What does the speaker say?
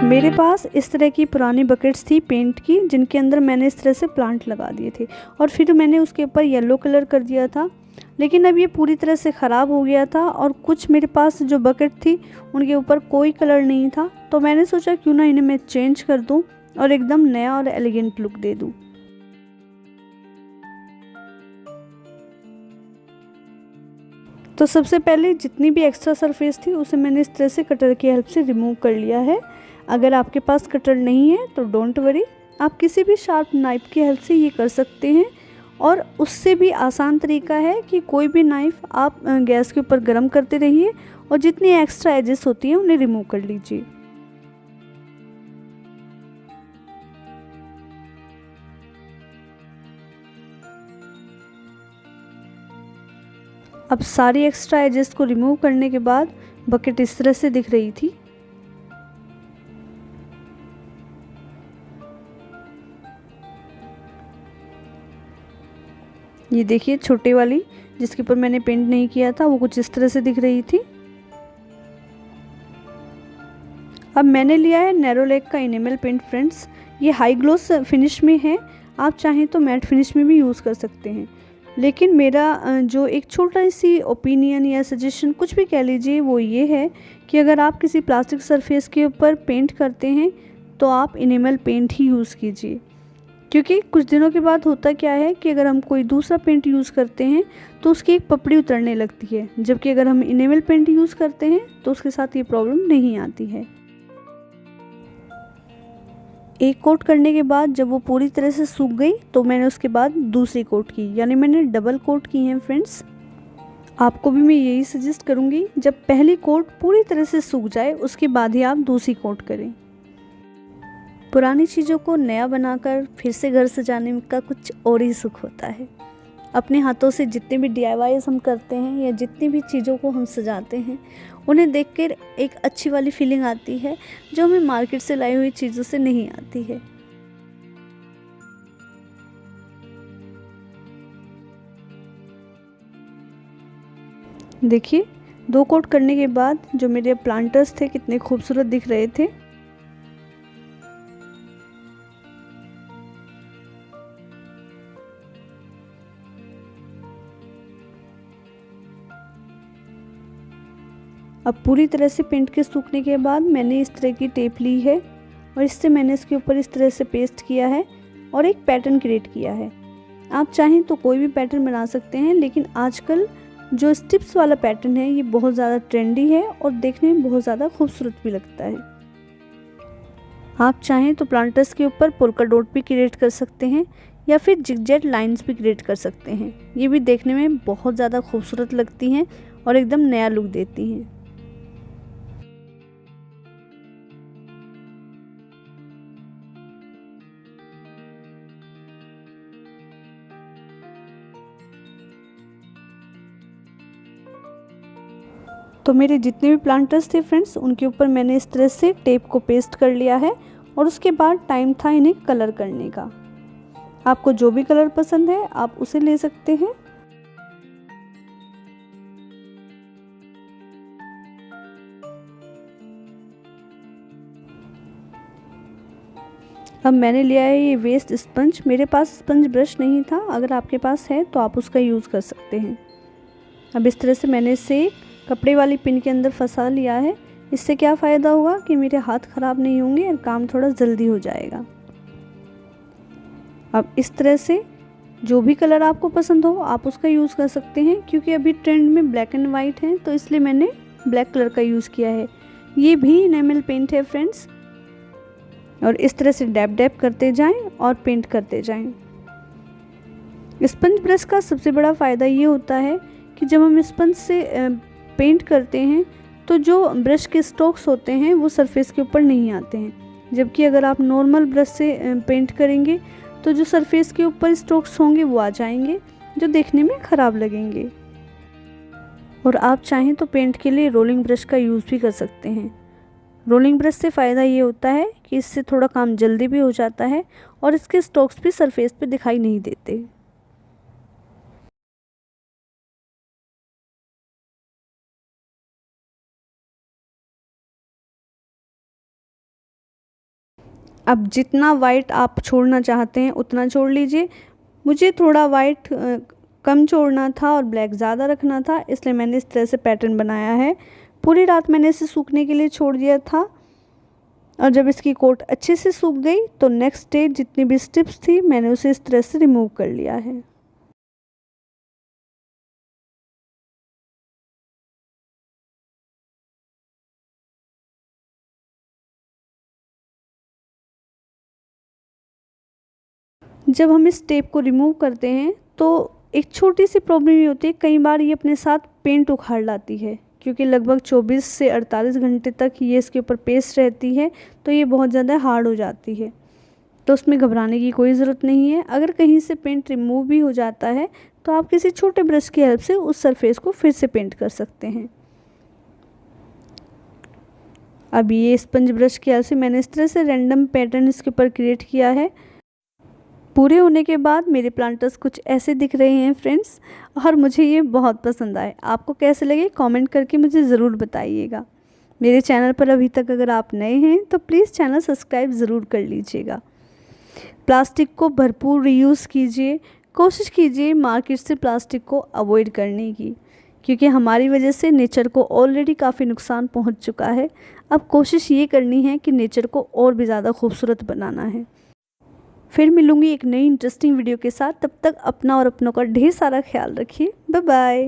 मेरे पास इस तरह की पुरानी बकेट्स थी पेंट की, जिनके अंदर मैंने इस तरह से प्लांट लगा दिए थे और फिर मैंने उसके ऊपर येलो कलर कर दिया था। लेकिन अब ये पूरी तरह से ख़राब हो गया था और कुछ मेरे पास जो बकेट थी उनके ऊपर कोई कलर नहीं था, तो मैंने सोचा क्यों ना इन्हें मैं चेंज कर दूं और एकदम नया और एलिगेंट लुक दे दूं। तो सबसे पहले जितनी भी एक्स्ट्रा सरफेस थी उसे मैंने इस तरह से कटर की हेल्प से रिमूव कर लिया है। अगर आपके पास कटर नहीं है तो डोंट वरी, आप किसी भी शार्प नाइफ की हेल्प से ये कर सकते हैं। और उससे भी आसान तरीका है कि कोई भी नाइफ़ आप गैस के ऊपर गर्म करते रहिए और जितनी एक्स्ट्रा एजेस होती हैं उन्हें रिमूव कर लीजिए। अब सारी एक्स्ट्रा एजेस को रिमूव करने के बाद बकेट इस तरह से दिख रही थी। ये देखिए छोटे वाली जिसके ऊपर मैंने पेंट नहीं किया था वो कुछ इस तरह से दिख रही थी। अब मैंने लिया है नैरोलैक का इनेमल पेंट फ्रेंड्स। ये हाई ग्लोस फिनिश में है, आप चाहें तो मैट फिनिश में भी यूज़ कर सकते हैं। लेकिन मेरा जो एक छोटा सी ओपिनियन या सजेशन कुछ भी कह लीजिए वो ये है कि अगर आप किसी प्लास्टिक सरफेस के ऊपर पेंट करते हैं तो आप इनेमल पेंट ही यूज़ कीजिए। क्योंकि कुछ दिनों के बाद होता क्या है कि अगर हम कोई दूसरा पेंट यूज़ करते हैं तो उसकी एक पपड़ी उतरने लगती है, जबकि अगर हम इनेमल पेंट यूज़ करते हैं तो उसके साथ ये प्रॉब्लम नहीं आती है। एक कोट करने के बाद जब वो पूरी तरह से सूख गई तो मैंने उसके बाद दूसरी कोट की, यानी मैंने डबल कोट की है फ्रेंड्स। आपको भी मैं यही सजेस्ट करूँगी, जब पहली कोट पूरी तरह से सूख जाए उसके बाद ही आप दूसरी कोट करें। पुरानी चीज़ों को नया बनाकर फिर से घर सजाने का कुछ और ही सुख होता है। अपने हाथों से जितने भी DIYs हम करते हैं या जितनी भी चीज़ों को हम सजाते हैं उन्हें देखकर एक अच्छी वाली फीलिंग आती है जो हमें मार्केट से लाई हुई चीज़ों से नहीं आती है। देखिए 2 कोट करने के बाद जो मेरे प्लांटर्स थे कितने खूबसूरत दिख रहे थे। अब पूरी तरह से पेंट के सूखने के बाद मैंने इस तरह की टेप ली है और इससे मैंने इसके ऊपर इस तरह से पेस्ट किया है और एक पैटर्न क्रिएट किया है। आप चाहें तो कोई भी पैटर्न बना सकते हैं, लेकिन आजकल जो स्टिप्स वाला पैटर्न है ये बहुत ज़्यादा ट्रेंडी है और देखने में बहुत ज़्यादा खूबसूरत भी लगता है। आप चाहें तो प्लांटर्स के ऊपर पोल्का डॉट भी क्रिएट कर सकते हैं या फिर जिगजैग लाइंस भी क्रिएट कर सकते हैं। ये भी देखने में बहुत ज़्यादा खूबसूरत लगती हैं और एकदम नया लुक देती हैं। तो मेरे जितने भी प्लांटर्स थे फ्रेंड्स उनके ऊपर मैंने इस तरह से टेप को पेस्ट कर लिया है और उसके बाद टाइम था इन्हें कलर करने का। आपको जो भी कलर पसंद है आप उसे ले सकते हैं। अब मैंने लिया है ये वेस्ट स्पंज। मेरे पास स्पंज ब्रश नहीं था, अगर आपके पास है तो आप उसका यूज़ कर सकते हैं। अब इस तरह से मैंने इसे कपड़े वाली पिन के अंदर फंसा लिया है। इससे क्या फ़ायदा होगा कि मेरे हाथ ख़राब नहीं होंगे और काम थोड़ा जल्दी हो जाएगा। अब इस तरह से जो भी कलर आपको पसंद हो आप उसका यूज़ कर सकते हैं। क्योंकि अभी ट्रेंड में ब्लैक एंड वाइट है तो इसलिए मैंने ब्लैक कलर का यूज़ किया है। ये भी इनेमल पेंट है फ्रेंड्स। और इस तरह से डैब डैब करते जाएं और पेंट करते जाएं। स्पंज ब्रश का सबसे बड़ा फ़ायदा ये होता है कि जब हम स्पंज से पेंट करते हैं तो जो ब्रश के स्ट्रोक्स होते हैं वो सरफेस के ऊपर नहीं आते हैं, जबकि अगर आप नॉर्मल ब्रश से पेंट करेंगे तो जो सरफेस के ऊपर स्ट्रोक्स होंगे वो आ जाएंगे जो देखने में ख़राब लगेंगे। और आप चाहें तो पेंट के लिए रोलिंग ब्रश का यूज़ भी कर सकते हैं। रोलिंग ब्रश से फ़ायदा ये होता है कि इससे थोड़ा काम जल्दी भी हो जाता है और इसके स्ट्रोक्स भी सरफेस पे दिखाई नहीं देते। अब जितना वाइट आप छोड़ना चाहते हैं उतना छोड़ लीजिए। मुझे थोड़ा वाइट कम छोड़ना था और ब्लैक ज़्यादा रखना था, इसलिए मैंने इस तरह से पैटर्न बनाया है। पूरी रात मैंने इसे सूखने के लिए छोड़ दिया था और जब इसकी कोट अच्छे से सूख गई तो नेक्स्ट डे जितनी भी स्ट्रिप्स थी मैंने उसे इस तरह से रिमूव कर लिया है। जब हम इस टेप को रिमूव करते हैं तो एक छोटी सी प्रॉब्लम ये होती है, कई बार ये अपने साथ पेंट उखाड़ लाती है, क्योंकि लगभग 24 से 48 घंटे तक ये इसके ऊपर पेस्ट रहती है, तो ये बहुत ज़्यादा हार्ड हो जाती है। तो उसमें घबराने की कोई ज़रूरत नहीं है। अगर कहीं से पेंट रिमूव भी हो जाता है तो आप किसी छोटे ब्रश की हेल्प से उस सरफेस को फिर से पेंट कर सकते हैं। अब ये स्पंज ब्रश की हेल्प से मैंने इस तरह से रैंडम पैटर्न इसके ऊपर क्रिएट किया है। पूरे होने के बाद मेरे प्लांटर्स कुछ ऐसे दिख रहे हैं फ्रेंड्स, और मुझे ये बहुत पसंद आए। आपको कैसे लगे कमेंट करके मुझे ज़रूर बताइएगा। मेरे चैनल पर अभी तक अगर आप नए हैं तो प्लीज़ चैनल सब्सक्राइब ज़रूर कर लीजिएगा। प्लास्टिक को भरपूर रीयूज़ कीजिए, कोशिश कीजिए मार्केट से प्लास्टिक को अवॉइड करने की, क्योंकि हमारी वजह से नेचर को ऑलरेडी काफ़ी नुकसान पहुंच चुका है। अब कोशिश ये करनी है कि नेचर को और भी ज़्यादा खूबसूरत बनाना है। फिर मिलूँगी एक नई इंटरेस्टिंग वीडियो के साथ, तब तक अपना और अपनों का ढेर सारा ख्याल रखिए। Bye bye.